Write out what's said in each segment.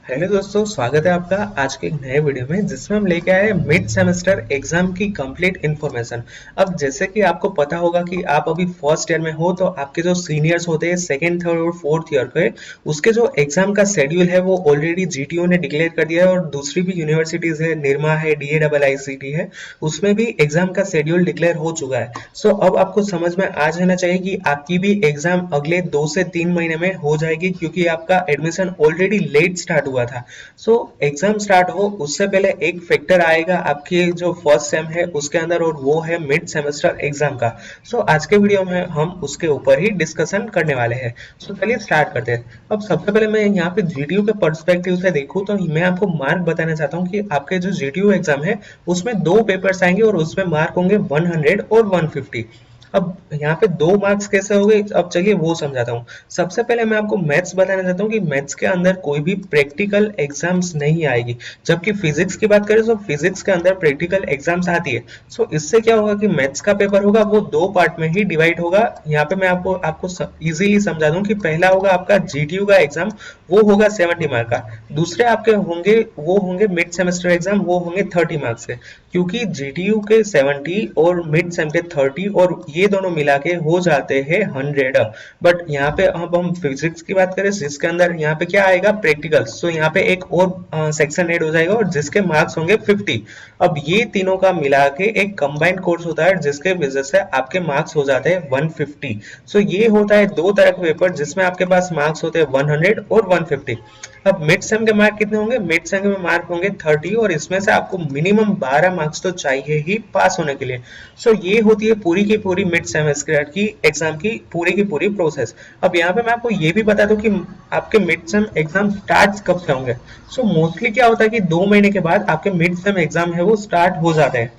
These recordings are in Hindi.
हेलो दोस्तों, स्वागत है आपका आज के एक नए वीडियो में जिसमें हम लेके आए मिड सेमेस्टर एग्जाम की कंप्लीट इन्फॉर्मेशन। अब जैसे कि आपको पता होगा कि आप अभी फर्स्ट ईयर में हो तो आपके जो सीनियर्स होते हैं सेकंड थर्ड और फोर्थ ईयर के उसके जो एग्जाम का शेड्यूल है वो ऑलरेडी जीटीयू ने डिक्लेयर कर दिया है और दूसरी भी यूनिवर्सिटीज है, निरमा है, DAIICT है, उसमें भी एग्जाम का शेड्यूल डिक्लेयर हो चुका है। सो अब आपको समझ में आ जाना चाहिए कि आपकी भी एग्जाम अगले 2 से 3 महीने में हो जाएगी क्योंकि आपका एडमिशन ऑलरेडी लेट स्टार्ट हुआ था। सो एग्जाम स्टार्ट हो उससे पहले एक फैक्टर आएगा आपके जो फर्स्ट सेम है उसके अंदर और वो है मिड सेमेस्टर एग्जाम का। सो आज के वीडियो में हम उसके ऊपर ही डिस्कशन करने वाले हैं। सो चलिए स्टार्ट करते हैं। अब सबसे पहले मैं यहाँ पे जीटीयू के पर्सपेक्टिव से देखूँ तो मैं आपको मार्क बताना चाहता हूँ कि आपके जो जीटीयू एग्जाम है उसमें दो पेपर्स आएंगे और उसमें मार्क होंगे 100 और 150। अब यहाँ पे दो मार्क्स कैसे हो गए, अब चलिए वो समझाता हूँ। सबसे पहले मैं आपको मैथ्स बताना चाहता हूँ कि मैथ्स के अंदर कोई भी प्रैक्टिकल एग्जाम्स नहीं आएगी, जबकि फिजिक्स की बात करें तो फिजिक्स के अंदर प्रैक्टिकल एग्जाम्स आती है। सो इससे क्या होगा कि मैथ्स का पेपर होगा वो दो पार्ट में ही डिवाइड होगा। यहाँ पे मैं आपको आपको इजीली समझा दूं कि पहला होगा आपका जीटीयू का एग्जाम, वो होगा 70 मार्क का। दूसरे आपके होंगे वो होंगे मिड सेमेस्टर एग्जाम, वो होंगे 30 मार्क्स के। क्योंकि जीटीयू के 70 और मिड सेम के 30 और ये दोनों मिला के हो जाते हैं 100। बट यहाँ पे अब हम फिजिक्स की बात करें जिसके अंदर यहाँ पे क्या आएगा प्रैक्टिकल्स, तो यहाँ पे एक और सेक्शन ऐड हो जाएगा और जिसके मार्क्स होंगे 50। अब ये तीनों का मिला के एक कंबाइंड कोर्स होता है जिसके वजह से आपके मार्क्स हो जाते हैं 150। सो ये होता है दो तरह का पेपर जिसमें आपके पास मार्क्स होते हैं 100 और 150। अब मिड सेम के मार्क कितने होंगे, मिड सेम के मार्क होंगे 30 और इसमें से आपको मिनिमम 12 मार्क्स तो चाहिए ही पास होने के लिए। सो ये होती है पूरी की पूरी मिड सेमेस्टर की एग्जाम की पूरी प्रोसेस। अब यहाँ पे मैं आपको ये भी बता दूं कि आपके मिड सेम एग्जाम स्टार्ट कब से होंगे। सो मोस्टली क्या होता है कि 2 महीने के बाद आपके मिड सेम एग्जाम है वो स्टार्ट हो जाते हैं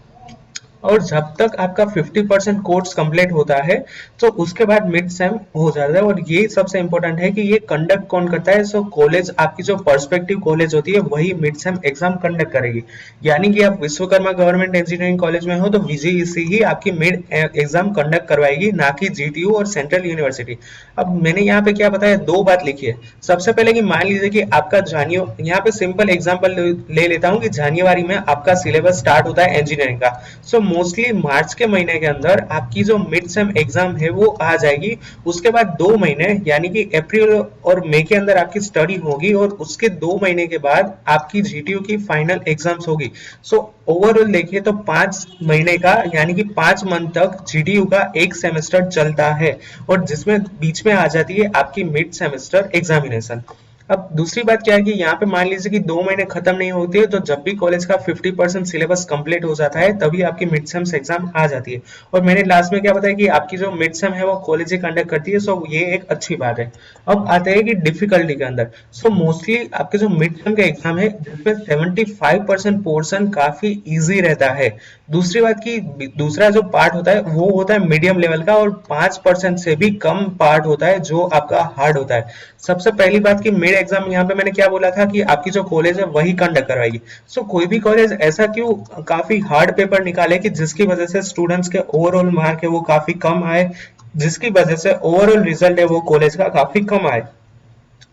और जब तक आपका 50% कोर्स कंप्लीट होता है तो उसके बाद मिड सेम हो जाता है। और ये सबसे इंपॉर्टेंट है कि ये कंडक्ट कौन करता है। सो कॉलेज आपकी जो पर्सपेक्टिव कॉलेज होती है वही मिड सेम एग्जाम कंडक्ट करेगी। यानी कि आप विश्वकर्मा गवर्नमेंट इंजीनियरिंग कॉलेज में हो तो VGEC ही आपकी मिड एग्जाम कंडक्ट करवाएगी, ना कि जीटीयू और सेंट्रल यूनिवर्सिटी। अब मैंने यहाँ पे क्या बताया, दो बात लिखी है। सबसे पहले कि मान लीजिए कि आपका जानियो, यहाँ पे सिंपल एग्जांपल ले लेता हूँ कि जनवरी में आपका सिलेबस स्टार्ट होता है इंजीनियरिंग का। सो मोस्टली मार्च के महीने के अंदर आपकी जो मिड सेम एग्जाम है वो आ जाएगी। उसके बाद 2 महीने यानी कि अप्रैल और मई के अंदर आपकी स्टडी होगी और उसके 2 महीने के बाद आपकी जीटीयू की फाइनल एग्जाम्स होगी। सो ओवरऑल देखिए तो 5 महीने का यानी कि 5 मंथ तक जीटीयू का एक सेमेस्टर चलता है और जिसमें बीच में आ जाती है आपकी मिड सेमेस्टर एग्जामिनेशन। अब दूसरी बात क्या है कि यहाँ पे मान लीजिए कि 2 महीने खत्म नहीं होते हैं तो जब भी कॉलेज का 50% सिलेबस कंप्लीट हो जाता है तभी आपकी मिड सेम एग्जाम आ जाती है। और मैंने लास्ट में क्या बताया कि आपकी जो मिड सेम है वो कॉलेज ही कंडक्ट करती है। सो ये एक अच्छी बात है। अब आते हैं कि डिफिकल्टी के अंदर। सो मोस्टली आपके जो मिड सेम का एग्जाम है जिसमें 75% पोर्शन काफी ईजी रहता है। दूसरी बात की दूसरा जो पार्ट होता है वो होता है मीडियम लेवल का और 5% से भी कम पार्ट होता है जो आपका हार्ड होता है। सबसे पहली बात कि मिड एग्जाम यहाँ पे मैंने क्या बोला था कि आपकी जो कॉलेज है वही कंडक्ट करवाएगी। सो कोई भी कॉलेज ऐसा क्यों काफी हार्ड पेपर निकाले कि जिसकी वजह से स्टूडेंट्स के ओवरऑल मार्क है वो काफी कम आए, जिसकी वजह से ओवरऑल रिजल्ट है वो कॉलेज का काफी कम आए।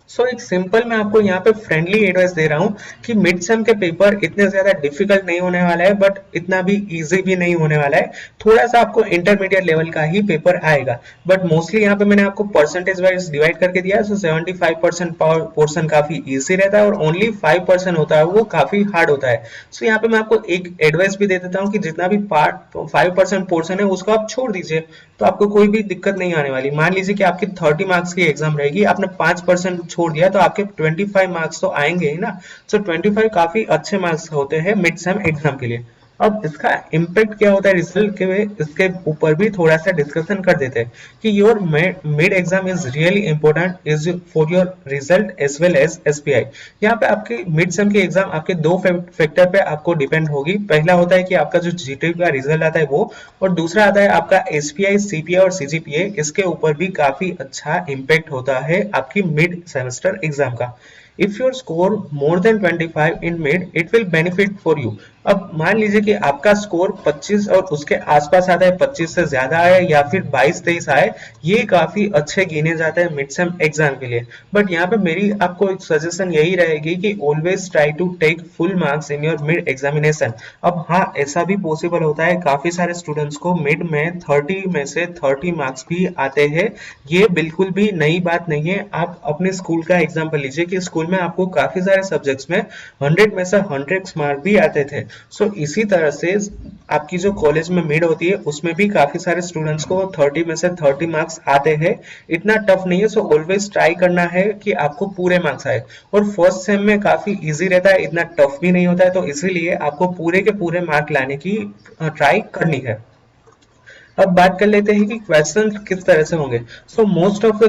सो एक सिंपल मैं आपको यहाँ पे फ्रेंडली एडवाइस दे रहा हूँ कि मिड सेम के पेपर इतने ज्यादा डिफिकल्ट नहीं होने वाला है बट इतना भी इजी भी नहीं होने वाला है। थोड़ा सा आपको इंटरमीडिएट लेवल का ही पेपर आएगा बट मोस्टली यहाँ पे मैंने आपको परसेंटेज वाइज डिवाइड करके दिया है। सो 75% पोर्शन काफी इजी रहता है और ओनली 5% होता है वो काफी हार्ड होता है। सो यहाँ पे मैं आपको एक एडवाइस भी दे देता हूँ कि जितना भी पार्ट 5% पोर्शन है उसको आप छोड़ दीजिए तो आपको कोई भी दिक्कत नहीं आने वाली। मान लीजिए कि आपकी 30 मार्क्स की एग्जाम रहेगी, आपने 5% छोड़ दिया तो आपके 25 मार्क्स तो आएंगे ही ना। सो 25 काफी अच्छे मार्क्स होते हैं मिड सेम एग्जाम के लिए। अब इसका इम्पैक्ट क्या होता है रिजल्ट के इसके ऊपर भी थोड़ा सा डिस्कशन कर देते हैं कि your mid exam is really important is for your result as well as SPI. यहाँ पे आपकी मिड सेम की एग्जाम आपके दो फैक्टर पे आपको डिपेंड होगी। पहला होता है कि आपका जो जीटीयू का रिजल्ट आता है वो, और दूसरा आता है आपका एसपीआई, सीपीआई और सीजीपीए। इसके ऊपर भी काफी अच्छा इम्पैक्ट होता है आपकी मिड सेमेस्टर एग्जाम का। If your score more than 25 in mid it will benefit for you. अब मान लीजिए कि आपका स्कोर 25 और उसके आसपास आता है, 25 से ज्यादा आए या फिर 22-23 आए, ये काफी अच्छे गिने जाते हैं मिड सेम एग्जाम के लिए। बट यहाँ पे मेरी आपको एक सजेशन यही रहेगी कि always try to take full marks in your mid examination. अब हाँ, ऐसा भी पॉसिबल होता है, काफी सारे स्टूडेंट्स को मिड में 30 में से 30 मार्क्स भी आते हैं। ये बिल्कुल भी नई बात नहीं है। आप अपने स्कूल का एग्जाम्पल लीजिए कि स्कूल में आपको काफी सारे सब्जेक्ट्स में 100 में से 100 मार्क्स भी आते थे। सो इसी तरह से आपकी जो कॉलेज में मिड होती है उसमें भी काफी सारे स्टूडेंट्स को 30 में से 30 मार्क्स आते हैं। इतना टफ नहीं है। सो ऑलवेज ट्राई करना है कि आपको पूरे मार्क्स आए। और फर्स्ट सेम में काफी इजी रहता है, इतना टफ भी नहीं होता है, तो इसीलिए आपको पूरे के पूरे मार्क लाने की ट्राई करनी है। अब बात कर लेते हैं कि क्वेश्चन किस तरह से होंगे। सो मोस्ट ऑफ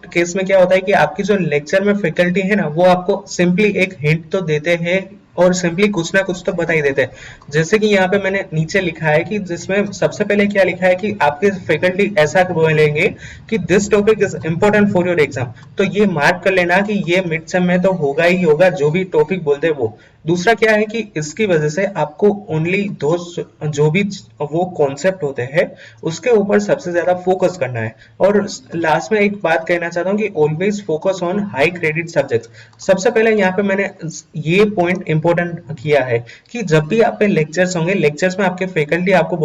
केस में क्या होता है कि आपकी जो लेक्चर में फैकल्टी है ना, वो आपको सिंपली एक हिंट तो देते हैं और सिंपली कुछ ना कुछ तो बता ही देते हैं। जैसे कि यहाँ पे मैंने नीचे लिखा है कि जिसमें सबसे पहले क्या लिखा है कि आपके फैकल्टी ऐसा बोलेंगे कि this topic is important for your exam. तो ये मार्क कर लेना कि ये मिड सेम में तो होगा ही होगा, जो भी टॉपिक बोलते हैं वो। दूसरा क्या है कि इसकी वजह से आपको ओनली दो जो भी वो कॉन्सेप्ट होते हैं उसके ऊपर सबसे ज्यादा फोकस करना है। और लास्ट में एक बात कहना चाहता हूँ कि always focus on high credit subject. सबसे पहले यहाँ पे मैंने ये पॉइंट इंपॉर्टेंट किया है कि जब भी आप पे लेक्चर्स होंगे, लेक्चर्स में आपके फैकल्टी आपको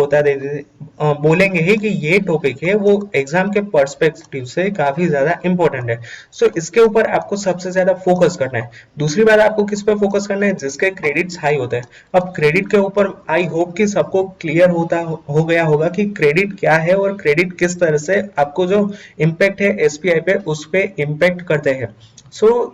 बोलेंगे ही कि ये टॉपिक है वो एग्जाम के पर्सपेक्टिव से काफी ज्यादा इंपॉर्टेंट है। सो इसके ऊपर आपको सबसे ज्यादा फोकस करना है। दूसरी बात, आपको किस पे फोकस करना है? जिसके क्रेडिट्स हाई होते हैं। अब क्रेडिट के ऊपर आई होप कि सबको क्लियर हो गया होगा कि क्रेडिट क्या है और क्रेडिट किस तरह से आपको जो इम्पैक्ट है एसपीआई पे उस पे इम्पैक्ट करते हैं।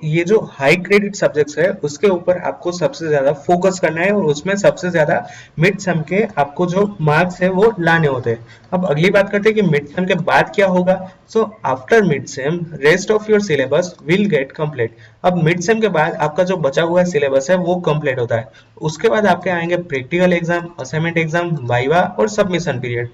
ये जो हाई क्रेडिट सब्जेक्ट्स है उसके ऊपर आपको सबसे ज्यादा फोकस करना है और उसमें सबसे ज्यादा मिड सेम के आपको जो मार्क्स है वो लाने होते हैं। अब अगली बात करते हैं कि मिड सेम के बाद क्या होगा। After mid sem rest of your syllabus will get complete. अब मिड सेम के बाद आपका जो बचा हुआ सिलेबस है वो कंप्लीट होता है। उसके बाद आपके आएंगे practical exam, assignment exam, viva और सबमिशन पीरियड।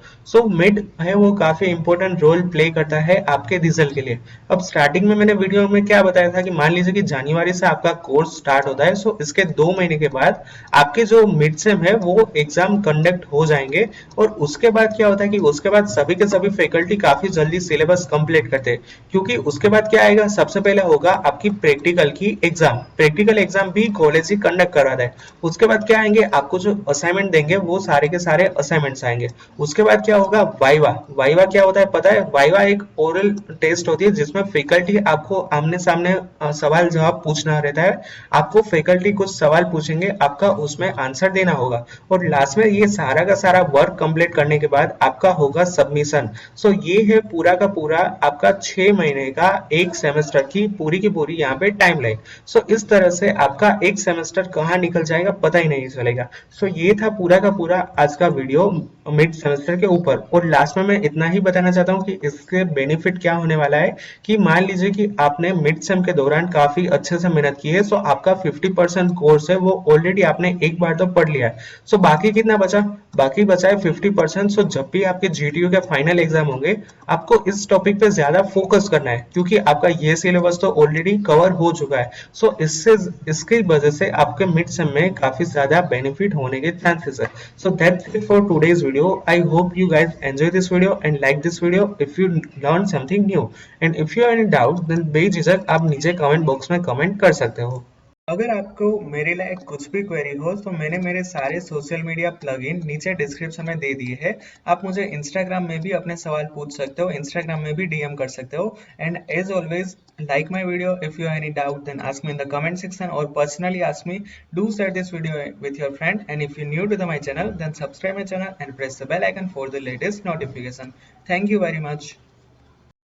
मिड है वो काफी इंपॉर्टेंट रोल प्ले करता है आपके रिजल्ट के लिए। अब स्टार्टिंग में मैंने वीडियो में क्या बताया था कि मान लीजिए कि जनवरी से आपका कोर्स स्टार्ट होता है। इसके 2 महीने के बाद आपके जो मिड सेम है वो एग्जाम कंडक्ट हो जाएंगे। और उसके बाद क्या होता है कि उसके बाद सभी के सभी फैकल्टी काफी जल्दी सिलेबस कंप्लीट करते हैं, क्योंकि उसके बाद क्या आएगा, सबसे पहले होगा आपकी प्रैक्टिकल की एग्जाम। प्रैक्टिकल एग्जाम भी कॉलेज ही कंडक्ट करवाता है। उसके बाद क्या आएंगे, आपको जो असाइनमेंट देंगे वो सारे के सारे असाइनमेंट्स आएंगे। उसके बाद क्या होगा, वाइवा। वाइवा क्या होता है पता है? वाइवा एक ओरल टेस्ट होती है जिसमें फैकल्टी आपको आमने सामने सवाल जवाब पूछना रहता है। आपको फैकल्टी कुछ सवाल पूछेंगे, आपका उसमें आंसर देना होगा। और लास्ट में ये सारा का सारा वर्क कंप्लीट करने के बाद आपका होगा सबमिशन। ये है पूरा का पूरा आपका 6 महीने का एक सेमेस्टर की पूरी यहाँ पे टाइमलाइन। इस तरह से आपका एक सेमेस्टर कहाँ निकल जाएगा पता ही नहीं चलेगा। ये था पूरा का पूरा आज का वीडियो मिड सेमेस्टर के ऊपर। और लास्ट में मैं इतना ही बताना चाहता हूँ कि इसके बेनिफिट क्या होने वाला है कि मान लीजिए कि आपने मिड सेम के दौरान काफी अच्छे से मेहनत की है। आपका 50% कोर्स है वो ऑलरेडी आपने एक बार तो पढ़ लिया है। बाकी कितना बचा? बाकी बचा है 50%। जब भी आपके जीटीयू के फाइनल एग्जाम होंगे आपको इस टॉपिक पे ज्यादा फोकस करना है, क्योंकि आपका ये सिलेबस तो ऑलरेडी कवर हो चुका है। इसकी वजह से आपके मिड सेम में काफी ज्यादा बेनिफिट होने के चांसेस है। That's it for today's video. I hope you guys enjoy this video and like this video if you learn something new, and if you have any doubt then बेझिझक आप नीचे कमेंट बॉक्स में कमेंट कर सकते हो। अगर आपको मेरे लायक कुछ भी क्वेरी हो तो मैंने मेरे सारे सोशल मीडिया प्लगइन नीचे डिस्क्रिप्शन में दे दिए हैं। आप मुझे इंस्टाग्राम में भी अपने सवाल पूछ सकते हो, इंस्टाग्राम में भी डीएम कर सकते हो। And as always like my video. If you have any doubt then ask me in the comment section or personally ask me. Do share this video with your friend, and if you're new to my channel then subscribe my channel and press the bell icon for the latest notification. Thank you very much.